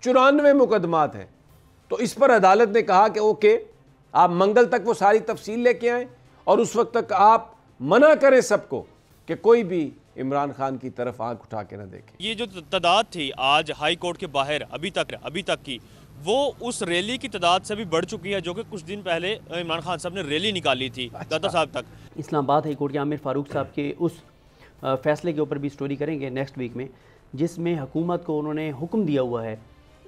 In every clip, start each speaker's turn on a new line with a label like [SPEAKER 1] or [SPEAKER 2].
[SPEAKER 1] 94 مقدمات ہیں. تو اس پر عدالت نے کہا کہ اوکے آپ منگل تک وہ ساری تفصیل لے کے آئیں اور اس وقت تک آپ منع کریں سب کو کہ کوئی بھی عمران خان کی طرف آنکھ اٹھا کے نہ دیکھیں.
[SPEAKER 2] یہ جو تعداد تھی آج ہائی کورٹ کے باہر ابھی تک کی، وہ اس ریلی کی تعداد سے بھی بڑھ چکی ہے جو کہ کچھ دن پہلے عمران خان صاحب نے ریلی نکالی تھی داتا صاحب تک.
[SPEAKER 3] اسلام آباد ہائی کورٹ کے عامر فاروق صاحب کے اس فیصلے کے اوپر بھی سٹوری کریں گے نیکسٹ ویک میں، جس میں حکومت کو انہوں نے حکم دیا ہوا ہے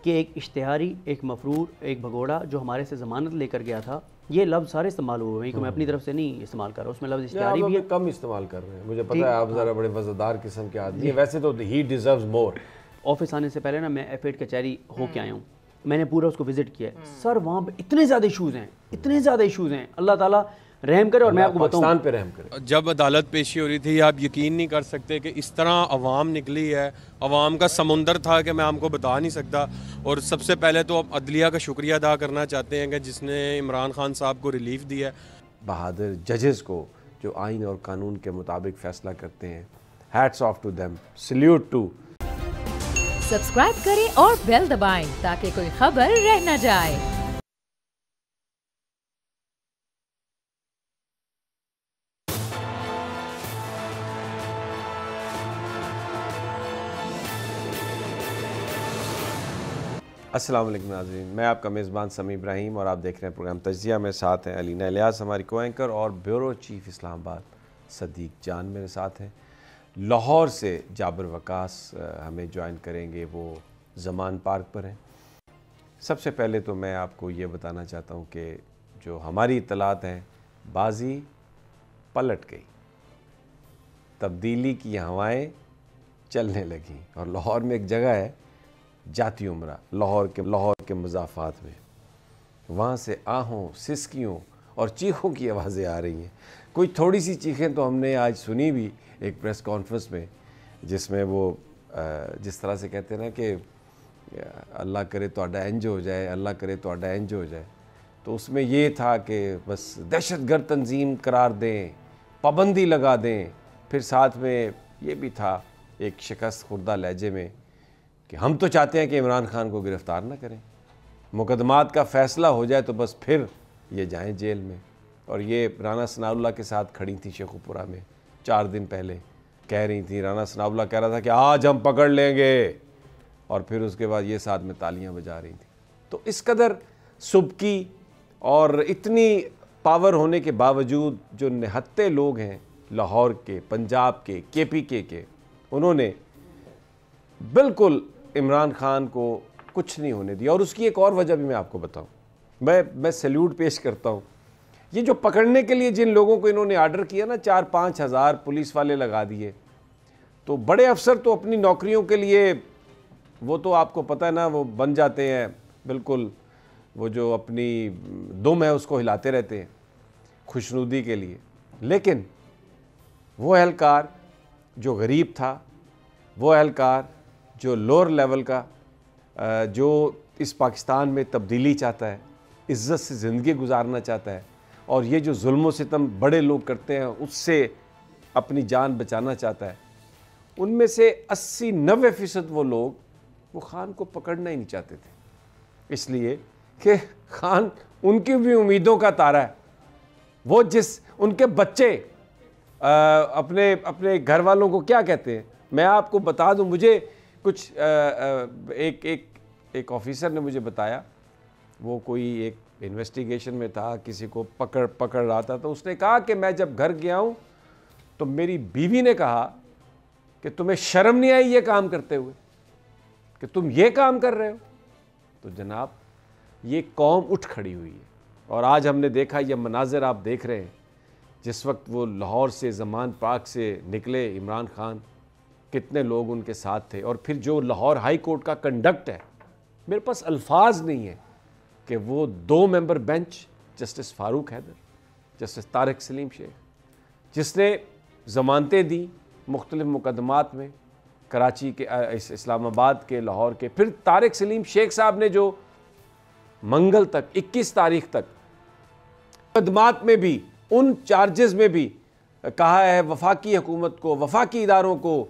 [SPEAKER 3] کہ ایک اشتہاری، ایک مفرور، ایک بھگوڑا جو ہمارے سے ضمانت لے کر گیا تھا، یہ لفظ سارے استعمال ہوئے ہیں کہ میں اپنی طرف سے نہیں استعمال کر رہا، اس میں لفظ اشتہاری بھی ہے.
[SPEAKER 1] کم استعمال کر رہے ہیں، مجھے پتا ہے آپ ذرا بڑے وزردار قسم کے آدمی ہیں، ویسے تو ہی ڈیزروز مور.
[SPEAKER 3] آفس آنے سے پہلے نا میں ایف ایڈ کچہری ہو کے آیا ہوں، میں نے پورا اس کو وزٹ کیا ہے. سر وہاں پہ اتنے زیادہ ایشوز ہیں، اللہ تعالیٰ رحم کرے. اور میں آپ کو بتاؤں
[SPEAKER 1] پاکستان پہ رحم کرے.
[SPEAKER 4] جب عدالت پیشی ہو رہی تھی آپ یقین نہیں کر سکتے کہ اس طرح عوام نکلی ہے، عوام کا سمندر تھا کہ میں آپ کو بتا نہیں سکتا. اور سب سے پہلے تو عدلیہ کا شکریہ ادا کرنا چاہتے ہیں کہ جس نے عمران خان صاحب کو ریلیف دیا ہے.
[SPEAKER 1] بہادر ججز کو جو آئین اور قانون کے مطابق فیصلہ کرتے ہیں، hats off to them, salute to.
[SPEAKER 5] Subscribe کریں اور بیل دبائیں تاکہ کوئی خبر رہ نہ جائے.
[SPEAKER 1] السلام علیکم ناظرین، میں آپ کا میزبان سمیع ابراہیم اور آپ دیکھ رہے ہیں پروگرام تجزیہ. میں ساتھ ہیں علینا الیاس ہماری کو اینکر، اور بیورو چیف اسلام آباد صدیق جان میرے ساتھ ہیں. لاہور سے جابر وقاص ہمیں جوائن کریں گے، وہ زمان پارک پر ہیں. سب سے پہلے تو میں آپ کو یہ بتانا چاہتا ہوں کہ جو ہماری اطلاعات ہیں، بازی پلٹ گئی، تبدیلی کی ہوائیں چلنے لگیں، اور لاہور میں ایک جگہ ہے جاتی عمرہ، لاہور کے مضافات میں، وہاں سے آہوں، سسکیوں اور چیخوں کی آوازیں آ رہی ہیں. کوئی تھوڑی سی چیخیں تو ہم نے آج سنی بھی ایک پریس کانفرنس میں، جس میں وہ جس طرح سے کہتے ہیں نا کہ اللہ کرے تہاڈا انج ہو جائے، اللہ کرے تہاڈا انج ہو جائے. تو اس میں یہ تھا کہ بس دہشت گرد تنظیم قرار دیں، پابندی لگا دیں. پھر ساتھ میں یہ بھی تھا ایک شکست خوردہ لہجے میں کہ ہم تو چاہتے ہیں کہ عمران خان کو گرفتار نہ کریں، مقدمات کا فیصلہ ہو جائے تو بس پھر یہ جائیں جیل میں. اور یہ رانا ثناءاللہ کے ساتھ کھڑی تھیں شیخو پورہ میں 4 دن پہلے، کہہ رہی تھیں، رانا ثناءاللہ کہہ رہا تھا کہ آج ہم پکڑ لیں گے، اور پھر اس کے بعد یہ ساتھ میں تالیاں بجا رہی تھیں. تو اس قدر سبکی اور اتنی پاور ہونے کے باوجود جو نہتے لوگ ہیں لاہور کے، پنجاب کے، کے پی کے، انہوں نے بالکل عمران خان کو کچھ نہیں ہونے دیا. اور اس کی ایک اور وجہ بھی میں آپ کو بتاؤں، میں سیلیوٹ پیش کرتا ہوں. یہ جو پکڑنے کے لیے جن لوگوں کو انہوں نے آرڈر کیا نا، 4-5 ہزار پولیس والے لگا دیے، تو بڑے افسر تو اپنی نوکریوں کے لیے وہ تو آپ کو پتہ ہے نا، وہ بن جاتے ہیں بالکل، وہ جو اپنی دم ہے اس کو ہلاتے رہتے ہیں خوشنودی کے لیے. لیکن وہ اہلکار جو غریب تھا، وہ اہلکار جو لوور لیول کا، جو اس پاکستان میں تبدیلی چاہتا ہے، عزت سے زندگی گزارنا چاہتا ہے، اور یہ جو ظلم و ستم بڑے لوگ کرتے ہیں اس سے اپنی جان بچانا چاہتا ہے، ان میں سے 80-90% وہ لوگ وہ خان کو پکڑنا ہی نہیں چاہتے تھے. اس لیے کہ خان ان کی بھی امیدوں کا تارا ہے. وہ ان کے بچے اپنے گھر والوں کو کیا کہتے ہیں، میں آپ کو بتا دوں. مجھے کچھ ایک آفیسر نے مجھے بتایا، وہ کوئی ایک انویسٹیگیشن میں تھا، کسی کو پکڑ رہا تھا، تو اس نے کہا کہ میں جب گھر گیا ہوں تو میری بیوی نے کہا کہ تمہیں شرم نہیں آئی یہ کام کرتے ہوئے، کہ تم یہ کام کر رہے ہو. تو جناب یہ قوم اٹھ کھڑی ہوئی ہے. اور آج ہم نے دیکھا یہ مناظر آپ دیکھ رہے ہیں، جس وقت وہ لاہور سے زمان پارک سے نکلے عمران خان، کتنے لوگ ان کے ساتھ تھے. اور پھر جو لاہور ہائی کورٹ کا کنڈکٹ ہے، میرے پاس الفاظ نہیں ہیں کہ وہ 2 ممبر بینچ، جسٹس فاروق حیدر، جسٹس طارق سلیم شیخ، جس نے ضمانتیں دی مختلف مقدمات میں، کراچی کے، اسلام آباد کے، لاہور کے. پھر طارق سلیم شیخ صاحب نے جو منگل تک 21 تاریخ تک مقدمات میں بھی، ان چارجز میں بھی کہا ہے وفاقی حکومت کو، وفاقی اداروں کو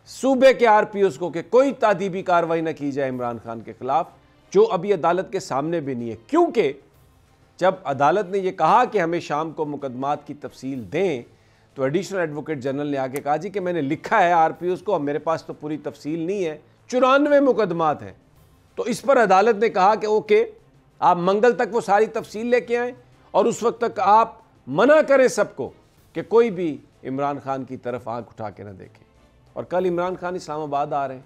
[SPEAKER 1] صوبے کے RPOs کو کہ کوئی تعدیبی کارروائی نہ کی جائے عمران خان کے خلاف، جو ابھی عدالت کے سامنے بھی نہیں ہے، کیونکہ جب عدالت نے یہ کہا کہ ہمیں شام کو مقدمات کی تفصیل دیں تو ایڈیشنل ایڈوکیٹ جنرل نے آگے کہا جی کہ میں نے لکھا ہے RPOs کو، اب میرے پاس تو پوری تفصیل نہیں ہے، 94 مقدمات ہیں۔ تو اس پر عدالت نے کہا کہ اوکے، آپ منگل تک وہ ساری تفصیل لے کے آئیں اور اس وقت تک آپ منع کریں سب کو کہ کوئی بھی عمران خان کی طرف آنکھ اٹھا کے نہ دیکھے۔ اور کل عمران خان اسلام آباد آ رہے ہیں،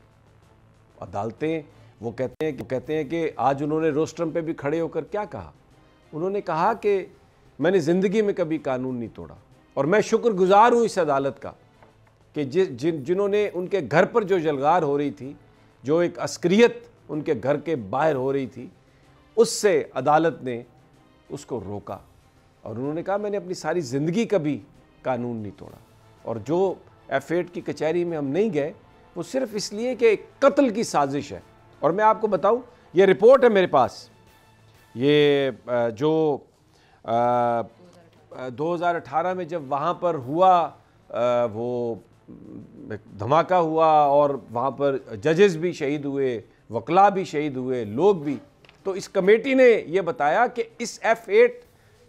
[SPEAKER 1] عدالتیں وہ کہتے ہیں کہ آج انہوں نے روسٹرم پہ بھی کھڑے ہو کر کیا کہا؟ انہوں نے کہا کہ میں نے زندگی میں کبھی قانون نہیں توڑا، اور میں شکر گزار ہوں اس عدالت کا کہ جنہوں نے ان کے گھر پر جو جلغار ہو رہی تھی، جو ایک عسکریت ان کے گھر کے باہر ہو رہی تھی، اس سے عدالت نے اس کو روکا، اور انہوں نے کہا میں نے اپنی ساری زندگی کبھی قانون نہیں توڑا، اور جو F8 کی کچہری میں ہم نہیں گئے وہ صرف اس لیے کہ قتل کی سازش ہے۔ اور میں آپ کو بتاؤں، یہ رپورٹ ہے میرے پاس، یہ جو 2018 میں جب وہاں پر ہوا وہ دھماکہ ہوا اور وہاں پر ججز بھی شہید ہوئے، وکلاء بھی شہید ہوئے، لوگ بھی، تو اس کمیٹی نے یہ بتایا کہ اس F8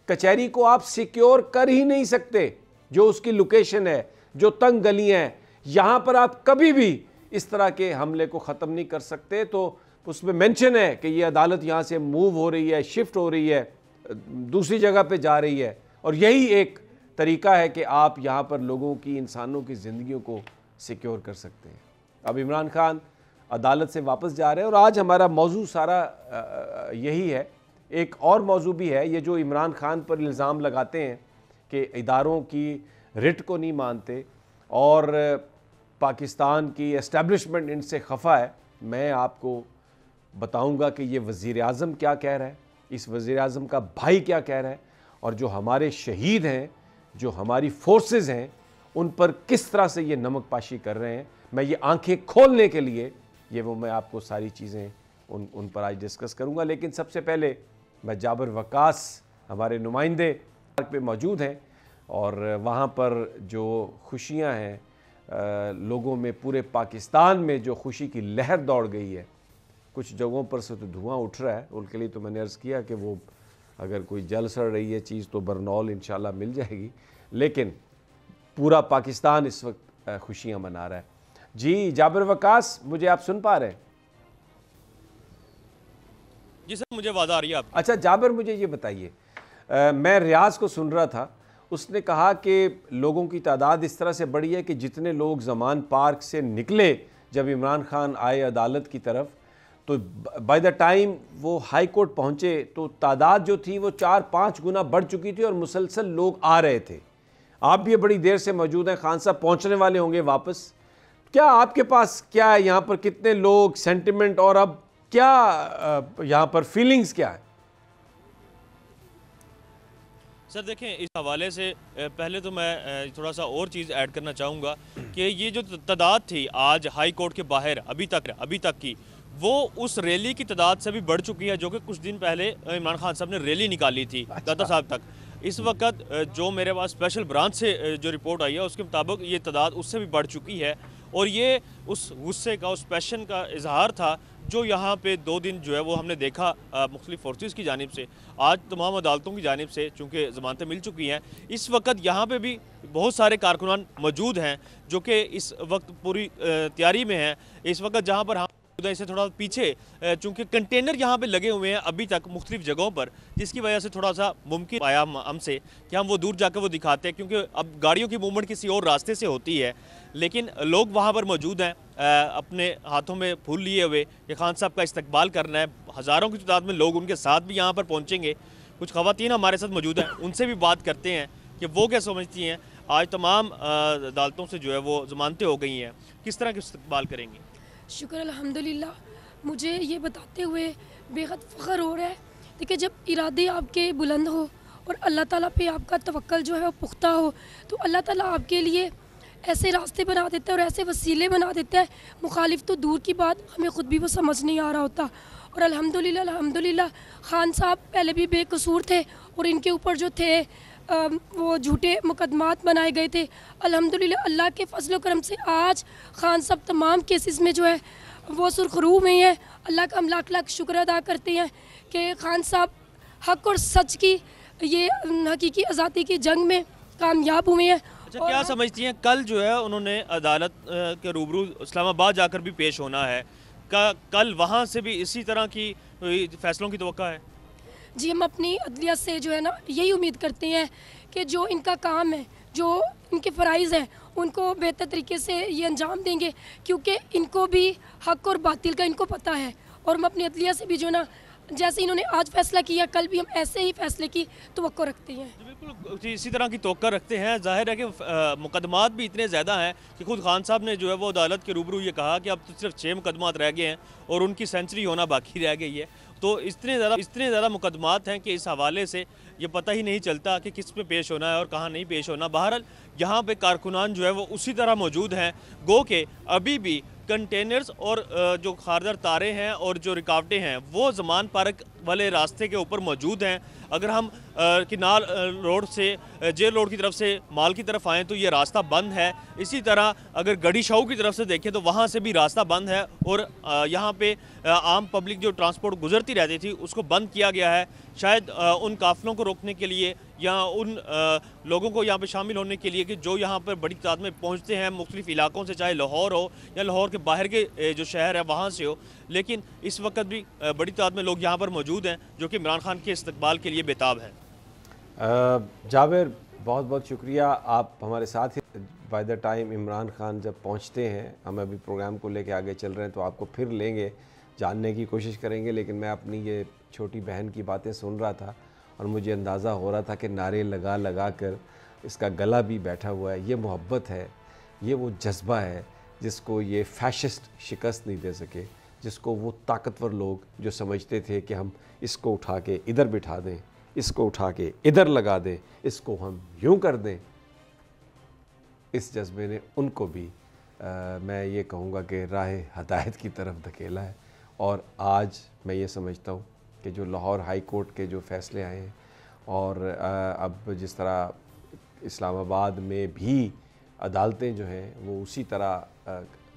[SPEAKER 1] کچہری کو آپ سیکیور کر ہی نہیں سکتے، جو اس کی لوکیشن ہے، جو تنگ گلیاں ہیں، یہاں پر آپ کبھی بھی اس طرح کے حملے کو ختم نہیں کر سکتے۔ تو اس میں مینشن ہے کہ یہ عدالت یہاں سے موو ہو رہی ہے، شفٹ ہو رہی ہے، دوسری جگہ پہ جا رہی ہے، اور یہی ایک طریقہ ہے کہ آپ یہاں پر لوگوں کی، انسانوں کی زندگیوں کو سیکیور کر سکتے ہیں۔ اب عمران خان عدالت سے واپس جا رہے ہیں، اور آج ہمارا موضوع سارا یہی ہے۔ ایک اور موضوع بھی ہے، یہ جو عمران خان پر الزام لگاتے ہیں کہ اداروں کی رٹ کو نہیں مانتے اور پاکستان کی اسٹیبلشمنٹ ان سے خفا ہے، میں آپ کو بتاؤں گا کہ یہ وزیر اعظم کیا کہہ رہا ہے، اس وزیر اعظم کا بھائی کیا کہہ رہا ہے، اور جو ہمارے شہید ہیں، جو ہماری فورسز ہیں، ان پر کس طرح سے یہ نمک پاشی کر رہے ہیں۔ میں یہ آنکھیں کھولنے کے لیے میں آپ کو ساری چیزیں ان پر آج ڈسکس کروں گا، لیکن سب سے پہلے میں جابر وقاص ہمارے نمائندے پہ موجود ہیں، اور وہاں پر جو خوشیاں ہیں لوگوں میں، پورے پاکستان میں جو خوشی کی لہر دوڑ گئی ہے، کچھ جگہوں پر سے تو دھواں اٹھ رہا ہے، ان کے لیے تو میں نے عرض کیا کہ وہ اگر کوئی جل سڑ رہی ہے چیز تو برنول انشاءاللہ مل جائے گی، لیکن پورا پاکستان اس وقت خوشیاں منا رہا ہے۔ جی جابر وقاص، مجھے آپ سن پا رہے ہیں؟
[SPEAKER 2] جی سر، مجھے آواز آ رہی ہے آپ کی۔
[SPEAKER 1] اچھا جابر، مجھے یہ بتائیے، میں ریاض کو سن رہا تھا، اس نے کہا کہ لوگوں کی تعداد اس طرح سے بڑھی ہے کہ جتنے لوگ زمان پارک سے نکلے جب عمران خان آئے عدالت کی طرف، تو بائی دا ٹائم وہ ہائی کورٹ پہنچے تو تعداد جو تھی وہ 4-5 گنا بڑھ چکی تھی، اور مسلسل لوگ آ رہے تھے۔ آپ بھی بڑی دیر سے موجود ہیں، خان صاحب پہنچنے والے ہوں گے واپس، کیا آپ کے پاس کیا ہے یہاں پر، کتنے لوگ، سینٹیمنٹ، اور اب کیا یہاں پر فیلنگز کیا ہے؟
[SPEAKER 2] سر دیکھیں، اس حوالے سے پہلے تو میں تھوڑا سا اور چیز ایڈ کرنا چاہوں گا کہ یہ جو تعداد تھی آج ہائی کورٹ کے باہر ابھی تک کی، وہ اس ریلی کی تعداد سے بھی بڑھ چکی ہے جو کہ کچھ دن پہلے عمران خان صاحب نے ریلی نکالی تھی داتا صاحب تک۔ اس وقت جو میرے پاس اسپیشل برانچ سے جو رپورٹ آئی ہے اس کے مطابق یہ تعداد اس سے بھی بڑھ چکی ہے، اور یہ اس غصے کا، اس پیشن کا اظہار تھا جو یہاں پہ 2 دن جو ہے وہ ہم نے دیکھا مختلف فورسز کی جانب سے، آج تمام عدالتوں کی جانب سے، چونکہ ضمانتیں مل چکی ہیں۔ اس وقت یہاں پہ بھی بہت سارے کارکنان موجود ہیں جو کہ اس وقت پوری تیاری میں ہیں۔ اس وقت جہاں پر ہم سے تھوڑا پیچھے، چونکہ کنٹینر یہاں پہ لگے ہوئے ہیں ابھی تک مختلف جگہوں پر، جس کی وجہ سے تھوڑا سا ممکن آیا ہم سے کہ ہم وہ دور جا کے وہ دکھاتے ہیں، کیونکہ اب گاڑیوں کی موومنٹ کسی اور راستے سے ہوتی ہے، لیکن لوگ وہاں پر موجود ہیں اپنے ہاتھوں میں پھول لیے ہوئے کہ خان صاحب کا استقبال کرنا ہے۔ ہزاروں کی تعداد میں لوگ ان کے ساتھ بھی یہاں پر پہنچیں گے۔ کچھ خواتین ہمارے ساتھ موجود ہیں، ان سے بھی بات کرتے ہیں کہ وہ کیا سمجھتی ہیں۔ آج تمام عدالتوں سے جو ہے وہ ضمانتیں ہو گئی ہیں، کس طرح کے استقبال کریں گے؟
[SPEAKER 6] شکر الحمدللہ، مجھے یہ بتاتے ہوئے بے حد فخر ہو رہا ہے۔ دیکھیں، جب ارادے آپ کے بلند ہو اور اللہ تعالیٰ پہ آپ کا توکل جو ہے وہ پختہ ہو، تو اللہ تعالیٰ آپ کے لیے ایسے راستے بنا دیتا ہے اور ایسے وسیلے بنا دیتا ہے، مخالف تو دور کی بات، ہمیں خود بھی وہ سمجھ نہیں آ رہا ہوتا۔ اور الحمدللہ خان صاحب پہلے بھی بے قصور تھے، اور ان کے اوپر جو تھے وہ جھوٹے مقدمات بنائے گئے تھے، الحمدللہ اللہ کے فضل و کرم سے آج خان صاحب تمام کیسز میں جو ہے وہ سرخرو میں ہیں۔ اللہ کا ہم لاکھ لاکھ شکر ادا کرتے ہیں کہ خان صاحب حق اور سچ کی یہ حقیقی آزادی کی جنگ میں کامیاب ہوئے ہیں۔
[SPEAKER 2] اچھا، کیا سمجھتی ہیں کل جو ہے انہوں نے عدالت کے روبرو اسلام آباد جا کر بھی پیش ہونا ہے، کل وہاں سے بھی اسی طرح کی فیصلوں کی توقع ہے؟
[SPEAKER 6] جی، ہم اپنی عدلیہ سے جو ہے نا یہی امید کرتے ہیں کہ جو ان کا کام ہے، جو ان کے فرائض ہیں، ان کو بہتر طریقے سے یہ انجام دیں گے، کیونکہ ان کو بھی حق اور باطل کا ان کو پتہ ہے، اور ہم اپنی عدلیہ سے بھی جو ہے نا جیسے انہوں نے آج فیصلہ کیا کل بھی ہم ایسے ہی فیصلے کی توقع رکھتے ہیں۔
[SPEAKER 2] بالکل اسی طرح کی توقع رکھتے ہیں۔ ظاہر ہے کہ مقدمات بھی اتنے زیادہ ہیں کہ خود خان صاحب نے جو ہے وہ عدالت کے روبرو یہ کہا کہ اب تو صرف 6 مقدمات رہ گئے ہیں اور ان کی سینچری ہونا باقی رہ گئی ہے۔ تو اتنے زیادہ مقدمات ہیں کہ اس حوالے سے یہ پتہ ہی نہیں چلتا کہ کس پہ پیش ہونا ہے اور کہاں نہیں پیش ہونا۔ بہرحال یہاں پہ کارکنان جو ہے وہ اسی طرح موجود ہیں، گو کہ ابھی بھی کنٹینرز اور جو خاردار تاریں ہیں اور جو رکاوٹیں ہیں وہ زمان پارک والے راستے کے اوپر موجود ہیں۔ اگر ہم کنال روڈ سے جیل روڈ کی طرف سے مال کی طرف آئیں تو یہ راستہ بند ہے۔ اسی طرح اگر گڑی شاہو کی طرف سے دیکھیں تو وہاں سے بھی راستہ بند ہے، اور یہاں پہ عام پبلک جو ٹرانسپورٹ گزرتی رہتی تھی اس کو بند کیا گیا ہے، شاید ان قافلوں کو روکنے کے لیے یا ان لوگوں کو یہاں پہ شامل ہونے کے لیے کہ جو یہاں پر بڑی تعداد میں پہنچتے ہیں مختلف علاقوں سے، چاہے لاہور ہو یا لاہور کے باہر کے جو شہر ہے وہاں سے ہو۔ لیکن اس وقت بھی بڑی تعداد میں لوگ یہاں پر موجود ہیں جو کہ عمران خان کے استقبال کے لیے بےتاب ہیں۔
[SPEAKER 1] جابر، بہت بہت شکریہ، آپ ہمارے ساتھ ہی by the time Imran Khan جب پہنچتے ہیں، ہم ابھی پروگرام کو لے کے آگے چل رہے ہیں تو آپ کو پھر لیں گے، جاننے کی کوشش کریں گے، لیکن میں اپنی یہ چھوٹی بہن کی باتیں سن رہا تھا اور مجھے اندازہ ہو رہا تھا کہ نعرے لگا لگا کر اس کا گلا بھی بیٹھا ہوا ہے۔ یہ محبت ہے، یہ وہ جذبہ ہے جس کو یہ فیشسٹ شکست نہیں دے سکے، جس کو وہ طاقتور لوگ جو سمجھتے تھے کہ ہم اس کو اٹھا کے ادھر بٹھا دیں، اس کو اٹھا کے ادھر لگا دیں، اس کو ہم یوں کر دیں، اس جذبے نے ان کو بھی میں یہ کہوں گا کہ راہ ہدایت کی طرف دھکیلا ہے۔ اور آج میں یہ سمجھتا ہوں کہ جو لاہور ہائی کورٹ کے جو فیصلے آئے ہیں اور اب جس طرح اسلام آباد میں بھی عدالتیں جو ہیں وہ اسی طرح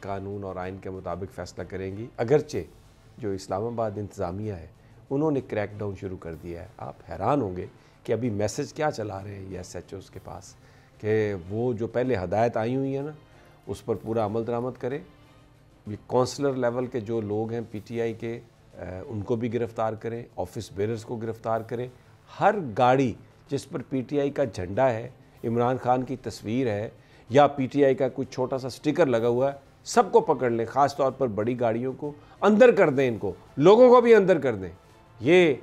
[SPEAKER 1] قانون اور آئین کے مطابق فیصلہ کریں گی، اگرچہ جو اسلام آباد انتظامیہ ہے انہوں نے کریک ڈاؤن شروع کر دیا ہے۔ آپ حیران ہوں گے کہ ابھی میسج کیا چلا رہے ہیں یہ ایس ایچ اوز کے پاس کہ وہ جو پہلے ہدایت آئی ہوئی ہیں نا اس پر پورا عمل درآمد کرے۔ یہ کونسلر لیول کے جو لوگ ہیں پی ٹی آئی کے ان کو بھی گرفتار کریں، آفس بیررز کو گرفتار کریں، ہر گاڑی جس پر پی ٹی آئی کا جھنڈا ہے، عمران خان کی تصویر ہے یا پی ٹی آئی کا کوئی چھوٹا سا سٹیکر لگا ہوا ہے، سب کو پکڑ لیں، خاص طور پر بڑی گاڑیوں کو اندر کر دیں، ان کو لوگوں کو بھی اندر کر دیں۔ یہ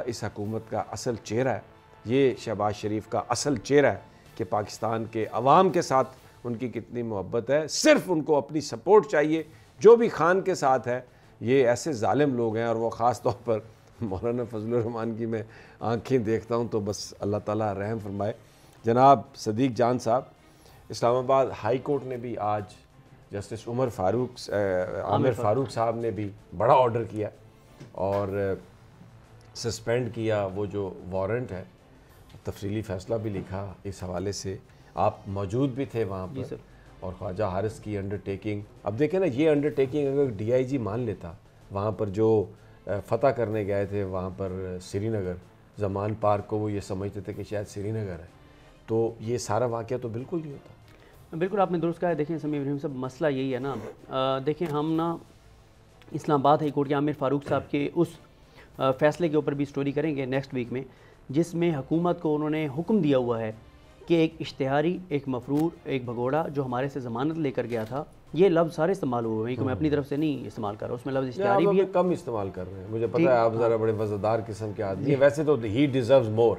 [SPEAKER 1] اس حکومت کا اصل چہرہ ہے، یہ شہباز شریف کا اصل چہرہ ہے کہ پاکستان کے عوام کے ساتھ ان کی کتنی محبت ہے۔ صرف ان کو اپنی سپورٹ چاہیے، جو بھی خان کے ساتھ ہے۔ یہ ایسے ظالم لوگ ہیں، اور وہ خاص طور پر مولانا فضل الرحمان کی میں آنکھیں دیکھتا ہوں تو بس اللہ تعالیٰ رحم فرمائے۔ جناب صدیق جان صاحب، اسلام آباد ہائی کورٹ نے بھی آج جسٹس عامر فاروق صاحب نے بھی بڑا آرڈر کیا اور سسپینڈ کیا وہ جو وارنٹ ہے، تفصیلی فیصلہ بھی لکھا اس حوالے سے۔ آپ موجود بھی تھے وہاں پر، اور خواجہ حارث کی انڈر ٹیکنگ، اب دیکھیں نا یہ انڈر ٹیکنگ اگر ڈی آئی جی مان لیتا، وہاں پر جو فتح کرنے گئے تھے وہاں پر سری نگر زمان پارک کو، وہ یہ سمجھتے تھے کہ شاید سری نگر ہے، تو یہ سارا واقعہ تو بالکل نہیں ہوتا۔
[SPEAKER 3] بالکل آپ نے درست کہا ہے۔ دیکھیں سمیع ابراہیم صاحب، مسئلہ یہی ہے نا، دیکھیں ہم نا اسلام آباد ہائی کورٹ کے عامر فاروق صاحب کے اس فیصلے کے اوپر بھی سٹوری کریں گے نیکسٹ ویک میں، جس میں حکومت کو انہوں نے حکم دیا ہوا ہے کہ ایک اشتہاری، ایک مفرور، ایک بھگوڑا جو ہمارے سے ضمانت لے کر گیا تھا، یہ لفظ سارے استعمال ہوئے ہیں کہ میں اپنی طرف سے نہیں استعمال کر رہا، اس میں لفظ اشتہاری بھی ہے،
[SPEAKER 1] کم استعمال کر رہے ہیں، مجھے پتہ ہے آپ ذرا بڑے وزدار قسم کے آدمی ہیں، ویسے تو ہی ڈیزروز مور۔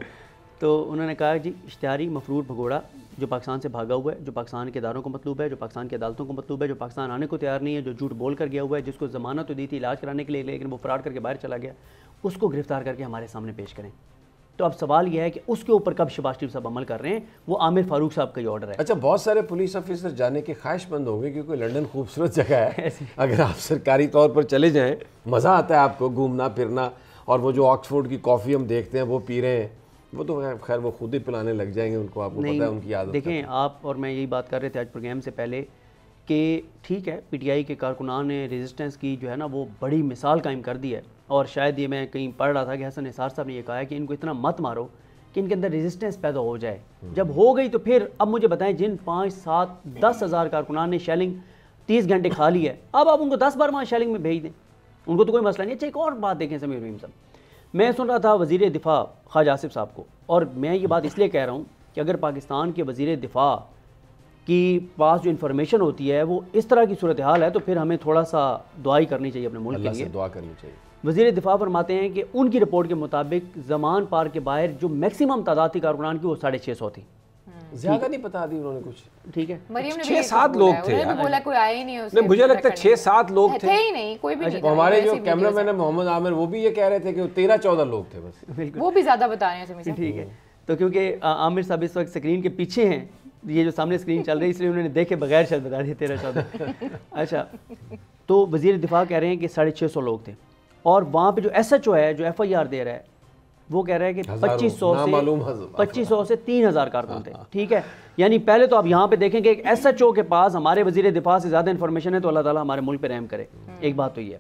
[SPEAKER 3] تو انہوں نے کہا جی اشتہاری، مفرور، بھگوڑا جو پاکستان سے بھاگا ہوا ہے، جو پاکستان کے اداروں کو مطلوب ہے، جو پاکستان کی عدالتوں کو مطلوب ہے، جو پاکستان آنے کو تیار نہیں ہے، جو جھوٹ بول کر گیا ہوا ہے، جس کو ضمانت تو دی تھی علاج کرانے کے لیے لیکن وہ فراڈ کر کے باہر چلا گیا، اس کو گرفتار کر کے ہمارے سامنے پیش کریں۔ تو اب سوال یہ ہے کہ اس کے اوپر کب شہباز شریف صاحب عمل کر رہے ہیں، وہ عامر فاروق صاحب کا یہ آرڈر ہے۔
[SPEAKER 1] اچھا، بہت سارے پولیس آفیسر جانے کے خواہش مند ہوں گے کیونکہ لنڈن خوبصورت جگہ ہے، اگر آپ سرکاری طور پر چلے جائیں مزہ آتا ہے آپ کو گھومنا پھرنا، اور وہ جو آکسفورڈ کی کافی ہم دیکھتے ہیں وہ پی رہے ہیں، وہ تو خیر وہ خود ہی پلانے لگ جائیں گے، ان کو آپ کو پتہ ہے ان کی عادت.
[SPEAKER 3] دیکھیں آپ اور میں یہی بات کر رہے تھے آج پروگرام سے پہلے کہ ٹھیک ہے پی ٹی آئی کے کارکنان نے ریزسٹنس کی جو ہے نا وہ بڑی مثال قائم کر دی ہے، اور شاید یہ میں کہیں پڑھ رہا تھا کہ حسن نثار صاحب نے یہ کہا ہے کہ ان کو اتنا مت مارو کہ ان کے اندر ریزسٹنس پیدا ہو جائے. جب ہو گئی تو پھر اب مجھے بتائیں جن 5 7 10 ہزار کارکنان نے شیلنگ 30 گھنٹے کھا لی ہے، اب آپ ان کو 10 بار وہاں شیلنگ میں بھیج دیں، ان کو تو کوئی مسئلہ نہیں. اچھا ایک اور بات دیکھیں سمیع رحیم صاحب، میں سن رہا تھا وزیر دفاع خواجہ آصف صاحب کو، اور میں یہ بات اس لیے کہہ رہا ہوں کہ اگر پاکستان کے وزیر دفاع کی پاس جو انفارمیشن ہوتی ہے وہ اس طرح کی صورتحال ہے تو پھر ہمیں تھوڑا سا دعائی کرنی چاہیے اپنے ملک کے لیے.
[SPEAKER 1] اللہ سے دعا کرنی چاہیے.
[SPEAKER 3] وزیر دفاع فرماتے ہیں کہ ان کی رپورٹ کے مطابق زمان پارک کے باہر جو میکسیمم تعداد تھی کارکنان کی وہ 650 تھی.
[SPEAKER 1] زیادہ نہیں بتا دی انہوں نے کچھ.
[SPEAKER 3] ٹھیک ہے
[SPEAKER 1] 6-7 لوگ تھے.
[SPEAKER 7] بولا کوئی آئے ہی نہیں،
[SPEAKER 1] نہیں مجھے لگتا ہے 6-7 لوگ تھے
[SPEAKER 7] ہی نہیں، کوئی بھی نہیں.
[SPEAKER 1] ہمارے جو کیمرہ مین ہے محمد عامر وہ بھی یہ کہہ رہے تھے کہ 13-14 لوگ تھے بس.
[SPEAKER 7] وہ بھی زیادہ بتا رہے ہیں سمیع صاحب.
[SPEAKER 3] ٹھیک ہے تو کیونکہ عامر صاحب اس وقت اسکرین کے پیچھے ہیں، یہ جو سامنے اسکرین چل رہی ہے اس لیے انہوں نے دیکھے بغیر شاید بتا دیا 13-14. اچھا تو وزیر دفاع کہہ رہے ہیں کہ 650 لوگ تھے، اور وہاں پہ جو ایس ایچ او ہے جو ایف آئی آر دے رہا ہے وہ کہہ رہا ہے کہ 2500 سے 3000 کارکن تھے. ٹھیک ہے یعنی پہلے تو آپ یہاں پہ دیکھیں کہ ایک ایس ایچ او کے پاس ہمارے وزیر دفاع سے زیادہ انفارمیشن ہے تو اللہ تعالیٰ ہمارے ملک پہ رحم کرے. ایک بات تو یہ ہے.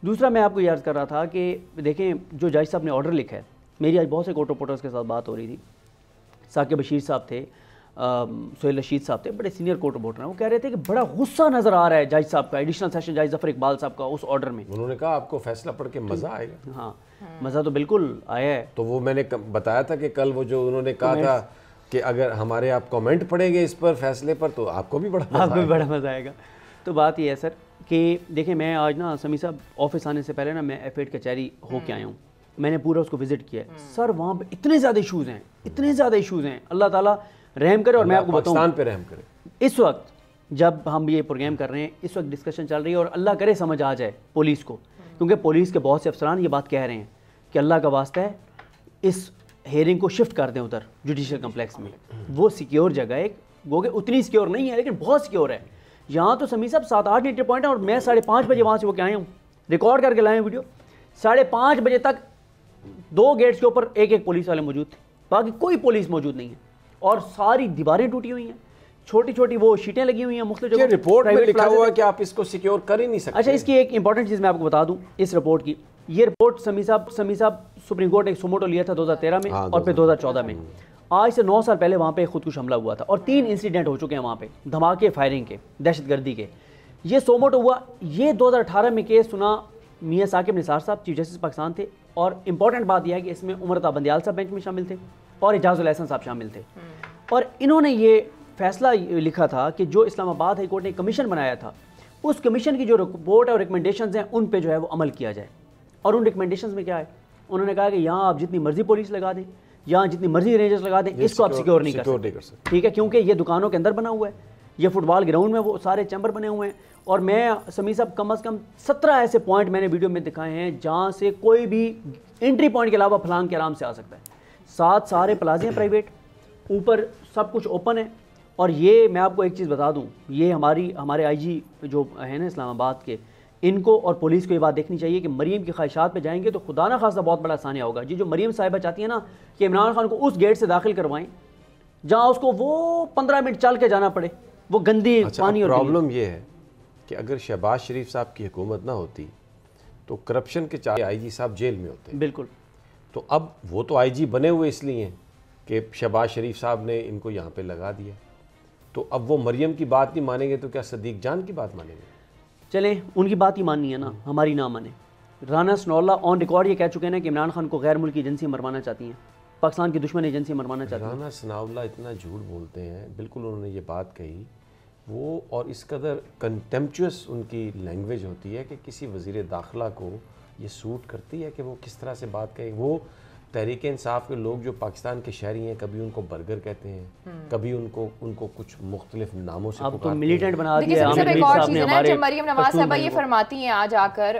[SPEAKER 3] دوسرا میں آپ کو یہ عرض کر رہا تھا کہ دیکھیں جو جج صاحب نے آرڈر لکھا ہے، میری آج بہت سے کورٹ رپورٹرز کے ساتھ بات ہو رہی تھی، ثاقب بشیر صاحب تھے، سہیل رشید صاحب تھے، بڑے سینئر کورٹ رپورٹر ہیں، وہ کہہ رہے تھے کہ بڑا غصہ نظر آ رہا ہے جج صاحب کا، ایڈیشنل سیشن جج ظفر اقبال صاحب کا اس آرڈر میں.
[SPEAKER 1] انہوں نے کہا آپ کو فیصلہ پڑھ کے مزہ آئے گا.
[SPEAKER 3] ہاں مزہ تو بالکل آیا ہے.
[SPEAKER 1] تو وہ میں نے بتایا تھا کہ کل وہ جو انہوں نے کہا تھا کہ اگر ہمارے آپ کامنٹ پڑھیں گے اس پر فیصلے پر تو آپ کو بھی بڑا مزہ
[SPEAKER 3] آئے گا. تو بات یہ ہے سر کہ دیکھیں میں آج نا سمیع صاحب آفس آنے سے پہلے نا میں ایف ایڈ کچہری ہو کے آیا ہوں، میں نے پورا اس کو وزٹ کیا ہے. سر وہاں پہ اتنے زیادہ ایشوز ہیں، اللہ تعالیٰ رحم کرے. اور میں آپ کو بتاؤں
[SPEAKER 1] پاکستان پہ رحم کرے.
[SPEAKER 3] اس وقت جب ہم یہ پروگرام کر رہے ہیں اس وقت ڈسکشن چل رہی ہے اور اللہ کرے سمجھ آ جائے پولیس کو، کیونکہ پولیس کے بہت سے افسران یہ بات کہہ رہے ہیں کہ اللہ کا واسطہ ہے اس ہیئرنگ کو شفٹ کر دیں ادھر جوڈیشل کمپلیکس میں. وہ سیکیور جگہ ہے، وہ کہ اتنی سیکیور نہیں ہے لیکن بہت سیکیور ہے. یہاں تو سمیع صاحب 7-8 انٹری پوائنٹ ہیں اور میں 5:30 بجے وہاں سے وہ کے آیا ہوں، ریکارڈ کر کے لائے ہیں ویڈیو. 5:30 بجے تک 2 گیٹس کے اوپر ایک پولیس والے موجود تھے، باقی کوئی پولیس موجود نہیں ہے، اور ساری دیواریں ٹوٹی ہوئی ہیں، چھوٹی چھوٹی وہ شیٹیں لگی ہوئی ہیں مختلف جگہوں.
[SPEAKER 1] رپورٹ میں لکھا ہوا ہے کہ آپ اس کو سیکیور کر ہی نہیں سکتے.
[SPEAKER 3] اچھا اس کی ایک امپورٹنٹ چیز میں آپ کو بتا دوں اس رپورٹ کی. یہ رپورٹ سمیع صاحب سپریم کورٹ ایک سوموٹو لیا تھا 2013 میں اور پھر 2014 میں. آج سے 9 سال پہلے وہاں پہ خودکش حملہ ہوا تھا اور 3 انسیڈنٹ ہو چکے ہیں وہاں پہ، دھماکے، فائرنگ کے، دہشت گردی کے. یہ سوموٹو ہوا، یہ 2018 میں کیس سنا میاں ثاقب نثار صاحب چیف جسٹس پاکستان تھے، اور امپورٹنٹ بات یہ ہے کہ اس میں عمر عطا بندیال صاحب بینچ میں شامل تھے اور اعجاز الاحسن صاحب شامل تھے. اور انہوں نے یہ فیصلہ لکھا تھا کہ جو اسلام آباد ہائی کورٹ نے کمیشن بنایا تھا اس کمیشن کی جو رپورٹ اور ریکمنڈیشنز ہیں ان پہ جو ہے وہ عمل کیا جائے. اور ان ریکمنڈیشنز میں کیا ہے، انہوں نے کہا کہ یہاں آپ جتنی مرضی پولیس لگا دیں، یہاں جتنی مرضی رینجرز لگا دیں، اس کو آپ سیکیور نہیں کر سکتے. ٹھیک ہے کیونکہ یہ دکانوں کے اندر بنا ہوا ہے، یہ فٹ بال گراؤنڈ میں وہ سارے چیمبر بنے ہوئے ہیں. اور میں سمیع صاحب کم از کم 17 ایسے پوائنٹ میں نے ویڈیو میں دکھائے ہیں جہاں سے کوئی بھی انٹری پوائنٹ کے علاوہ پھلانگ کے آرام سے آ سکتا ہے. 7 سارے پلازے ہیں پرائیویٹ، اوپر سب کچھ اوپن ہے. اور یہ میں آپ کو ایک چیز بتا دوں، یہ ہمارے آئی جی جو ہیں نا اسلام آباد کے، ان کو اور پولیس کو یہ بات دیکھنی چاہیے کہ مریم کی خواہشات پہ جائیں گے تو خدا نہ خواستہ بہت بڑا آسانیہ ہوگا. جو مریم صاحبہ چاہتی ہیں نا کہ عمران خان کو اس گیٹ سے داخل کروائیں جہاں اس کو وہ 15 منٹ چل کے جانا پڑے، وہ گندی پانی. اور
[SPEAKER 1] پرابلم یہ ہے کہ اگر شہباز شریف صاحب کی حکومت نہ ہوتی تو کرپشن کے 4 آئی جی صاحب جیل میں ہوتے.
[SPEAKER 3] بالکل.
[SPEAKER 1] تو اب وہ تو آئی جی بنے ہوئے اس لیے ہیں کہ شہباز شریف صاحب نے ان کو یہاں پہ لگا دیا. تو اب وہ مریم کی بات نہیں مانیں گے تو کیا صدیق جان کی بات مانیں گے؟
[SPEAKER 3] چلیں ان کی بات ہی ماننی ہے نا، ہماری نہ مانیں. رانا ثناء اللہ آن ریکارڈ یہ کہہ چکے ہیں کہ عمران خان کو غیر ملکی ایجنسی مروانا چاہتی ہیں، پاکستان کی دشمن ایجنسی مروانا چاہتی ہیں.
[SPEAKER 1] رانا ثناء اللہ اتنا جھوٹ بولتے ہیں، بالکل انہوں نے یہ بات کہی وہ، اور اس قدر کنٹمپچوس ان کی لینگویج ہوتی ہے کہ کسی وزیر داخلہ کو یہ سوٹ کرتی ہے کہ وہ کس طرح سے بات کہیں. وہ تحریک انصاف کے لوگ جو پاکستان کے شہری ہیں کبھی ان کو برگر کہتے ہیں، کبھی ان کو کچھ مختلف ناموں سے
[SPEAKER 3] پکارتے ہیں. ملیٹنٹ بنا دیا.
[SPEAKER 7] ایک اور چیز ہے نا جب مریم نواز صاحبہ یہ فرماتی ہیں آج آ کر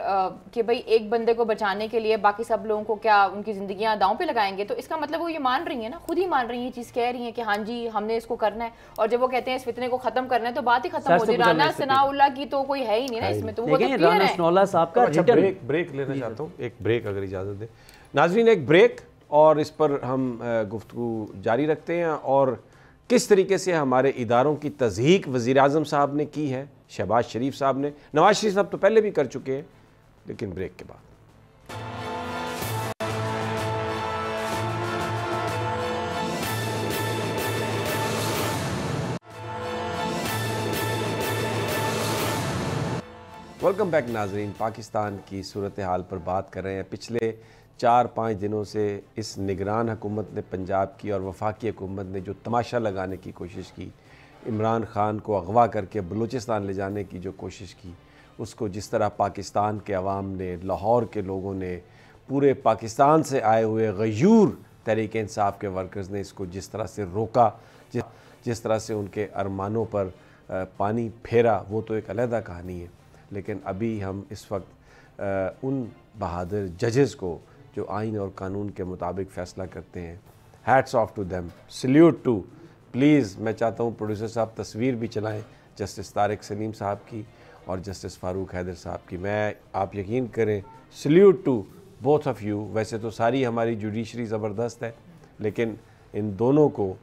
[SPEAKER 7] کہ بھئی ایک بندے کو بچانے کے لیے باقی سب لوگوں کو کیا ان کی زندگیاں داؤں پہ لگائیں گے، تو اس کا مطلب وہ یہ مان رہی ہیں نا، خود ہی مان رہی ہیں، یہ چیز کہہ رہی ہیں کہ ہاں جی ہم نے اس کو کرنا ہے. اور جب وہ کہتے ہیں اس فتنے کو ختم کرنا ہے تو بات ہی ختم ہو جائے. رانا ثناء اللہ کی تو کوئی ہے ہی نہیں نا اس میں. تو وہ
[SPEAKER 3] رانا ثناء اللہ صاحب کا
[SPEAKER 1] بریک لینا چاہتا ہوں، ایک بریک اگر اجازت دے. ناظرین ایک بریک. اور اس پر ہم گفتگو جاری رکھتے ہیں، اور کس طریقے سے ہمارے اداروں کی تضحیک وزیر اعظم صاحب نے کی ہے، شہباز شریف صاحب نے، نواز شریف صاحب تو پہلے بھی کر چکے ہیں، لیکن بریک کے بعد۔ ویلکم بیک ناظرین، پاکستان کی صورتحال پر بات کر رہے ہیں۔ پچھلے 4-5 دنوں سے اس نگران حکومت نے پنجاب کی اور وفاقی حکومت نے جو تماشا لگانے کی کوشش کی، عمران خان کو اغوا کر کے بلوچستان لے جانے کی جو کوشش کی، اس کو جس طرح پاکستان کے عوام نے، لاہور کے لوگوں نے، پورے پاکستان سے آئے ہوئے غیور تحریک انصاف کے ورکرز نے اس کو جس طرح سے روکا، جس طرح سے ان کے ارمانوں پر پانی پھیرا، وہ تو ایک علیحدہ کہانی ہے۔ لیکن ابھی ہم اس وقت ان بہادر ججز کو جو آئین اور قانون کے مطابق فیصلہ کرتے ہیں، hats off to them, salute to. Please میں چاہتا ہوں پروڈیوسر صاحب تصویر بھی چلائیں جسٹس طارق سلیم صاحب کی اور جسٹس فاروق حیدر صاحب کی۔ میں آپ یقین کریں، salute to both of you. ویسے تو ساری ہماری جوڈیشری زبردست ہے، لیکن ان دونوں کو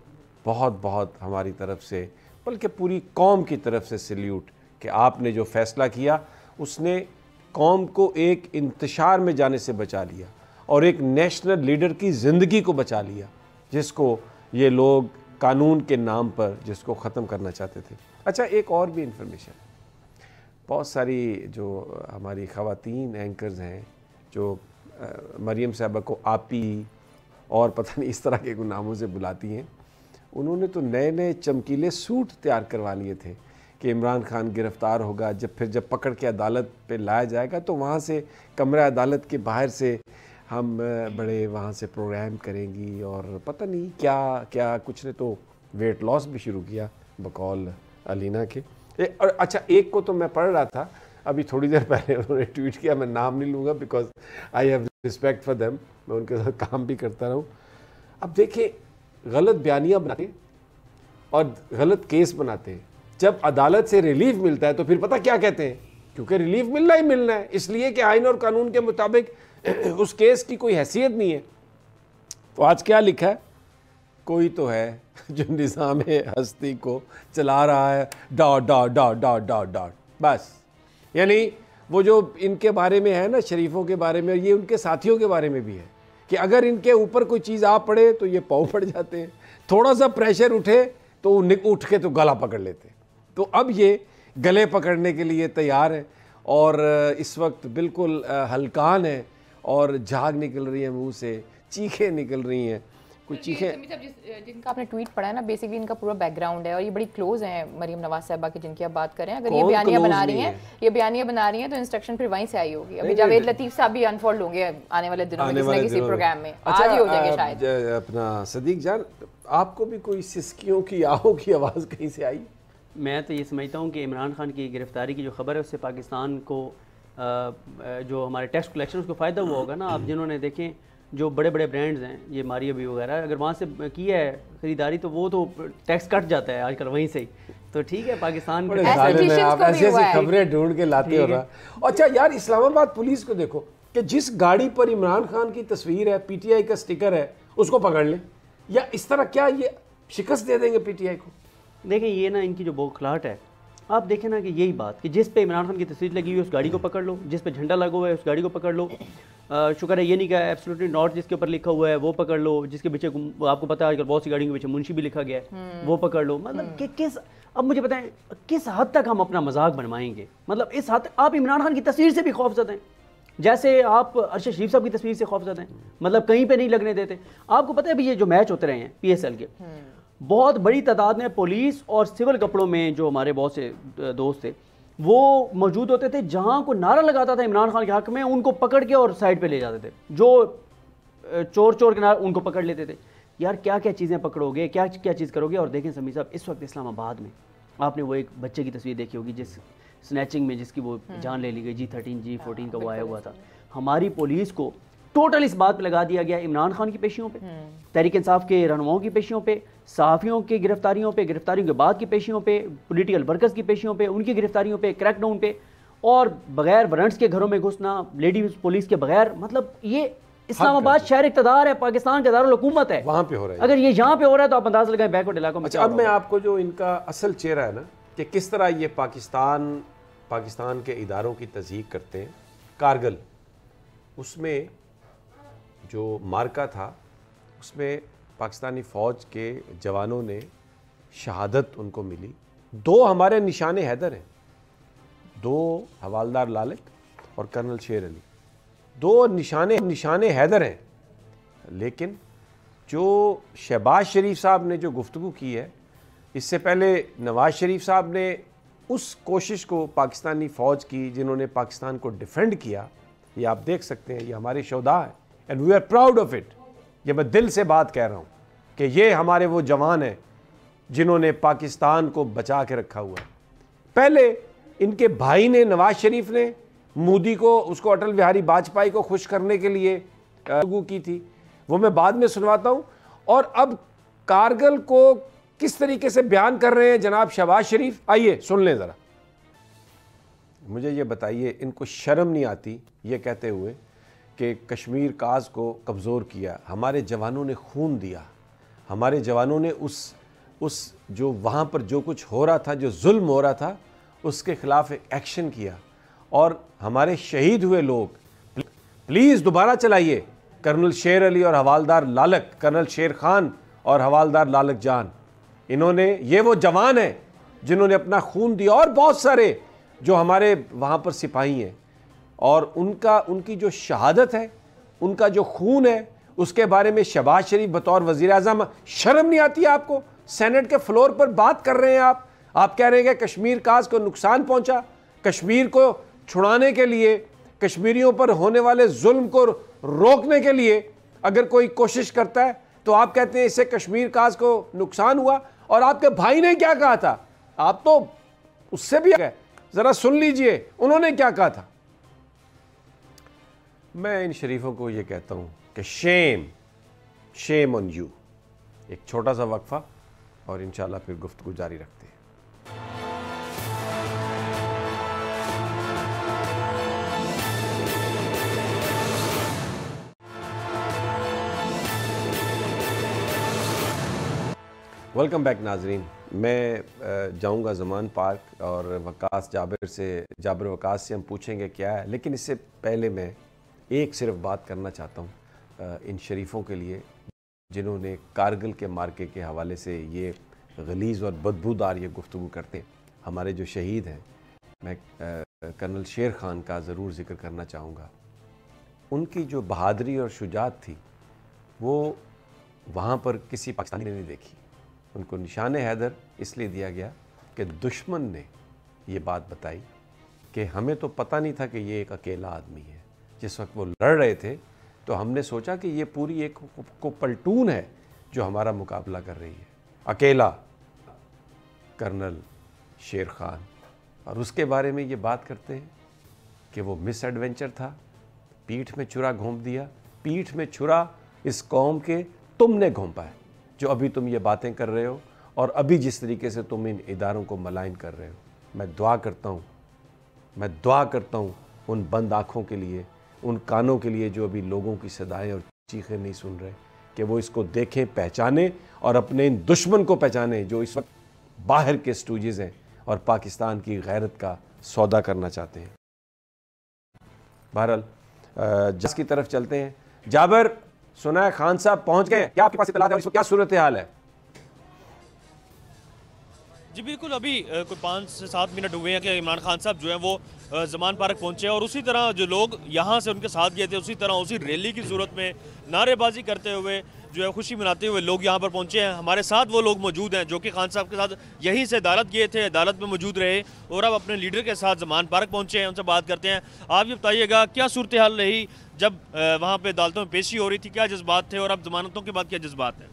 [SPEAKER 1] بہت بہت ہماری طرف سے، بلکہ پوری قوم کی طرف سے سلیوٹ، کہ آپ نے جو فیصلہ کیا اس نے قوم کو ایک انتشار میں جانے سے بچا لیا اور ایک نیشنل لیڈر کی زندگی کو بچا لیا، جس کو یہ لوگ قانون کے نام پر جس کو ختم کرنا چاہتے تھے۔ اچھا، ایک اور بھی انفارمیشن، بہت ساری جو ہماری خواتین اینکرز ہیں جو مریم صاحبہ کو آپی اور پتہ نہیں اس طرح کے ناموں سے بلاتی ہیں، انہوں نے تو نئے نئے چمکیلے سوٹ تیار کروا لیے تھے کہ عمران خان گرفتار ہوگا، جب پکڑ کے عدالت پہ لایا جائے گا تو وہاں سے کمرہ عدالت کے باہر سے ہم بڑے وہاں سے پروگرام کریں گی، اور پتہ نہیں کیا کچھ نے تو ویٹ لاس بھی شروع کیا بقول علینا کے۔ اور اچھا، ایک کو تو میں پڑھ رہا تھا ابھی تھوڑی دیر پہلے، انہوں نے ٹویٹ کیا، میں نام نہیں لوں گا because I have respect for them, میں ان کے ساتھ کام بھی کرتا رہا ہوں۔ اب دیکھیں، غلط بیانیاں بناتے ہیں اور غلط کیس بناتے ہیں، جب عدالت سے ریلیف ملتا ہے تو پھر پتہ کیا کہتے ہیں، کیونکہ ریلیف ملنا ہی ملنا ہے، اس لیے کہ آئین اور قانون کے مطابق اس کیس کی کوئی حیثیت نہیں ہے۔ تو آج کیا لکھا ہے؟ کوئی تو ہے جو نظام ہستی کو چلا رہا ہے dot dot dot dot dot dot, بس۔ یعنی وہ جو ان کے بارے میں ہے نا، شریفوں کے بارے میں، یہ ان کے ساتھیوں کے بارے میں بھی ہے کہ اگر ان کے اوپر کوئی چیز آ پڑے تو یہ پاؤں پڑ جاتے ہیں، تھوڑا سا پریشر اٹھے تو اٹھ کے تو گلا پکڑ لیتے ہیں۔ تو اب یہ گلے پکڑنے کے لیے تیار ہے اور اس وقت بالکل ہلکان ہے اور جھاگ نکل رہی ہے منہ سے، چیخیں نکل رہی ہیں، کوئی چیخیں۔
[SPEAKER 7] جن کا آپ نے ٹویٹ پڑھا ہے نا، بیسیکلی ان کا پورا بیک گراؤنڈ ہے اور یہ بڑی کلوز ہیں مریم نواز صاحبہ کی، جن کی آپ بات کریں۔ اگر یہ بیانیاں بنا رہی ہیں تو انسٹرکشن پھر وہیں سے آئی ہوگی۔ ابھی جاوید لطیف صاحب بھی انفولڈ ہوں گے آنے والے دنوں میں کسی نہ کسی پروگرام میں، آج ہی ہو جائیں گے شاید۔
[SPEAKER 1] اپنا صدیق جان، آپ کو بھی کوئی سسکیوں کی آہوں کی آواز کہیں سے آئی؟
[SPEAKER 3] میں تو یہ سمجھتا ہوں کہ عمران خان کی گرفتاری کی جو خبر ہے اس سے پاکستان کو جو ہمارے ٹیکس کلیکشن اس کو فائدہ ہوا ہوگا نا۔ آپ جنہوں نے دیکھیں جو بڑے بڑے برانڈز ہیں، یہ ماری ابھی وغیرہ، اگر وہاں سے کی ہے خریداری تو وہ تو ٹیکس کٹ جاتا ہے آج کل وہیں سے ہی، تو ٹھیک ہے۔ پاکستان
[SPEAKER 1] آپ ایسی ایسی خبریں ڈھونڈ کے لاتے ہو رہا۔ اچھا یار، اسلام آباد پولیس کو دیکھو کہ جس گاڑی پر عمران خان کی تصویر ہے، پی ٹی آئی کا سٹیکر ہے، اس کو پکڑ لیں، یا اس طرح کیا یہ شکست دے دیں گے پی ٹی آئی کو؟
[SPEAKER 3] دیکھیں یہ نا ان کی جو بوکھلاہٹ ہے، آپ دیکھیں نا کہ یہی بات کہ جس پہ عمران خان کی تصویر لگی ہوئی ہے اس گاڑی کو پکڑ لو، جس پہ جھنڈا لگا ہوا ہے اس گاڑی کو پکڑ لو، شکر ہے یہ نہیں کہا ایبسلیوٹلی ناٹ جس کے اوپر لکھا ہوا ہے وہ پکڑ لو، جس کے پیچھے آپ کو پتہ ہے آج کل بہت سی گاڑیوں کے پیچھے منشی بھی لکھا گیا ہے وہ پکڑ لو۔ مطلب کہ کس، اب مجھے بتائیں کس حد تک ہم اپنا مذاق بنوائیں گے؟ مطلب اس حد تک آپ عمران خان کی تصویر سے بھی خوف زدہ ہیں، جیسے آپ ارشد شریف صاحب کی تصویر سے خوف زدہ ہیں، مطلب کہیں پہ نہیں لگنے دیتے۔ آپ کو پتہ ہے ابھی یہ جو میچ ہوتے رہے ہیں پی ایس ایل کے، بہت بڑی تعداد میں پولیس اور سول کپڑوں میں جو ہمارے بہت سے دوست تھے وہ موجود ہوتے تھے، جہاں کو نعرہ لگاتا تھا عمران خان کے حق میں ان کو پکڑ کے اور سائڈ پہ لے جاتے تھے، جو چور کے نعرہ ان کو پکڑ لیتے تھے۔ یار کیا کیا چیزیں پکڑو گے، کیا کیا چیز کرو گے؟ اور دیکھیں سمیع صاحب، اس وقت اسلام آباد میں آپ نے وہ ایک بچے کی تصویر دیکھی ہوگی جس سنیچنگ میں جس کی وہ جان لے لی گئی، G13 G14 کا وہ آیا ہوا تھا۔ ہماری پولیس کو ٹوٹل اس بات پہ لگا دیا گیا عمران خان کی پیشیوں پہ، تحریک انصاف کے رہنماؤں کی پیشیوں پہ، صحافیوں کی گرفتاریوں پہ، گرفتاریوں کے بعد کی پیشیوں پہ، پولیٹیکل ورکرز کی پیشیوں پہ، ان کی گرفتاریوں پہ، کریک ڈاؤن پہ، اور بغیر وارنٹس کے گھروں میں گھسنا، لیڈیز پولیس کے بغیر۔ مطلب یہ اسلام آباد شہر اقتدار ہے، پاکستان کا دارالحکومت ہے،
[SPEAKER 1] وہاں پہ ہو رہا ہے.
[SPEAKER 3] اگر یہ یہاں پہ ہو رہا ہے تو آپ انداز لگائیں بیک ورڈ علاقوں میں.
[SPEAKER 1] اچھا اب میں آپ کو جو ان کا اصل چہرہ ہے نا کہ کس طرح یہ پاکستان کے اداروں کی تضحیق کرتے ہیں. کارگل اس میں جو مارکا تھا اس میں پاکستانی فوج کے جوانوں نے شہادت ان کو ملی. 2 ہمارے نشان حیدر ہیں، 2 حوالدار لالک اور کرنل شیر علی، 2 نشان حیدر ہیں. لیکن جو شہباز شریف صاحب نے جو گفتگو کی ہے، اس سے پہلے نواز شریف صاحب نے اس کوشش کو پاکستانی فوج کی جنہوں نے پاکستان کو ڈیفینڈ کیا، یہ آپ دیکھ سکتے ہیں، یہ ہمارے شہداء ہیں and we are proud of it. یہ میں دل سے بات کہہ رہا ہوں کہ یہ ہمارے وہ جوان ہیں جنہوں نے پاکستان کو بچا کے رکھا ہوا ہے. پہلے ان کے بھائی نے، نواز شریف نے مودی کو، اس کو اٹل بہاری واجپئی کو خوش کرنے کے لیے گفتگو کی تھی، وہ میں بعد میں سنواتا ہوں. اور اب کارگل کو کس طریقے سے بیان کر رہے ہیں جناب شہباز شریف، آئیے سن لیں ذرا. مجھے یہ بتائیے ان کو شرم نہیں آتی یہ کہتے ہوئے کہ کشمیر کاز کو کمزور کیا؟ ہمارے جوانوں نے خون دیا، ہمارے جوانوں نے اس جو وہاں پر جو کچھ ہو رہا تھا، جو ظلم ہو رہا تھا، اس کے خلاف ایکشن کیا. اور ہمارے شہید ہوئے لوگ، پلیز دوبارہ چلائیے کرنل شیر علی اور حوالدار لالک، کرنل شیر خان اور حوالدار لالک جان. انہوں نے، یہ وہ جوان ہیں جنہوں نے اپنا خون دیا، اور بہت سارے جو ہمارے وہاں پر سپاہی ہیں، اور ان کی جو شہادت ہے، ان کا جو خون ہے، اس کے بارے میں شہباز شریف بطور وزیر اعظم، شرم نہیں آتی آپ کو؟ سینٹ کے فلور پر بات کر رہے ہیں آپ کہہ رہے ہیں کہ کشمیر کاز کو نقصان پہنچا. کشمیر کو چھڑانے کے لیے، کشمیریوں پر ہونے والے ظلم کو روکنے کے لیے اگر کوئی کوشش کرتا ہے تو آپ کہتے ہیں اس سے کشمیر کاز کو نقصان ہوا. اور آپ کے بھائی نے کیا کہا تھا؟ آپ تو اس سے بھی گئے، ذرا سن لیجئے انہوں نے کیا کہا تھا. میں ان شریفوں کو یہ کہتا ہوں کہ شیم آن یو. ایک چھوٹا سا وقفہ اور انشاءاللہ پھر گفتگو جاری رکھتے ہیں. ویلکم بیک ناظرین. میں جاؤں گا زمان پارک اور جابر وقاص سے ہم پوچھیں گے کیا ہے، لیکن اس سے پہلے میں ایک صرف بات کرنا چاہتا ہوں ان شریفوں کے لیے جنہوں نے کارگل کے مارکے کے حوالے سے یہ غلیظ اور بدبودار یہ گفتگو کرتے ہیں. ہمارے جو شہید ہیں، میں کرنل شیر خان کا ضرور ذکر کرنا چاہوں گا. ان کی جو بہادری اور شجاعت تھی وہ وہاں پر کسی پاکستانی نے نہیں دیکھی. ان کو نشان حیدر اس لیے دیا گیا کہ دشمن نے یہ بات بتائی کہ ہمیں تو پتہ نہیں تھا کہ یہ ایک اکیلا آدمی ہے. جس وقت وہ لڑ رہے تھے تو ہم نے سوچا کہ یہ پوری ایک پلٹون ہے جو ہمارا مقابلہ کر رہی ہے. اکیلا کرنل شیر خان، اور اس کے بارے میں یہ بات کرتے ہیں کہ وہ مس ایڈونچر تھا، پیٹھ میں چھرا گھونپ دیا. پیٹھ میں چھرا اس قوم کے تم نے گھونپا ہے جو ابھی تم یہ باتیں کر رہے ہو، اور ابھی جس طریقے سے تم ان اداروں کو ملائن کر رہے ہو. میں دعا کرتا ہوں ان بند آنکھوں کے لیے، ان کانوں کے لیے جو ابھی لوگوں کی صدائیں اور چیخیں نہیں سن رہے، کہ وہ اس کو دیکھیں، پہچانیں اور اپنے ان دشمن کو پہچانیں جو اس وقت باہر کے سٹوجز ہیں اور پاکستان کی غیرت کا سودا کرنا چاہتے ہیں. بہرحال جس کی طرف چلتے ہیں. جابر، سنا ہے خان صاحب پہنچ گئے، کیا آپ کے پاس اطلاعات ہے؟ اس وقت کیا صورتحال ہے؟
[SPEAKER 2] جی بالکل، ابھی کوئی 5 سے 7 منٹ ہوئے ہیں کہ عمران خان صاحب جو ہیں وہ زمان پارک پہنچے، اور اسی طرح جو لوگ یہاں سے ان کے ساتھ گئے تھے اسی طرح اسی ریلی کی صورت میں نعرے بازی کرتے ہوئے جو ہے خوشی مناتے ہوئے لوگ یہاں پر پہنچے ہیں. ہمارے ساتھ وہ لوگ موجود ہیں جو کہ خان صاحب کے ساتھ یہیں سے عدالت گئے تھے، عدالت میں موجود رہے اور اب اپنے لیڈر کے ساتھ زمان پارک پہنچے ہیں. ان سے بات کرتے ہیں. آپ یہ بتائیے گا کیا صورتحال رہی جب وہاں پہ عدالتوں میں پیشی ہو رہی تھی، کیا جذبات تھے، اور اب ضمانتوں کے بعد کیا جذبات ہیں؟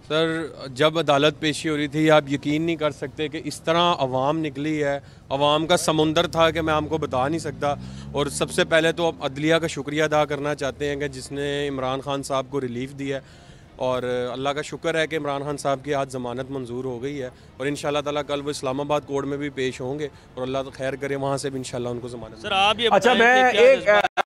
[SPEAKER 4] سر، جب عدالت پیشی ہو رہی تھی آپ یقین نہیں کر سکتے کہ اس طرح عوام نکلی ہے. عوام کا سمندر تھا کہ میں آپ کو بتا نہیں سکتا. اور سب سے پہلے تو عدلیہ کا شکریہ ادا کرنا چاہتے ہیں کہ جس نے عمران خان صاحب کو ریلیف دیا ہے، اور اللہ کا شکر ہے کہ عمران خان صاحب کی آج ضمانت منظور ہو گئی ہے، اور انشاءاللہ تعالیٰ کل وہ اسلام آباد کورٹ میں بھی پیش ہوں گے، اور اللہ خیر کرے وہاں سے بھی انشاءاللہ ان کو ضمانت.
[SPEAKER 2] سر آپ یہ
[SPEAKER 1] اچھا، میں ایک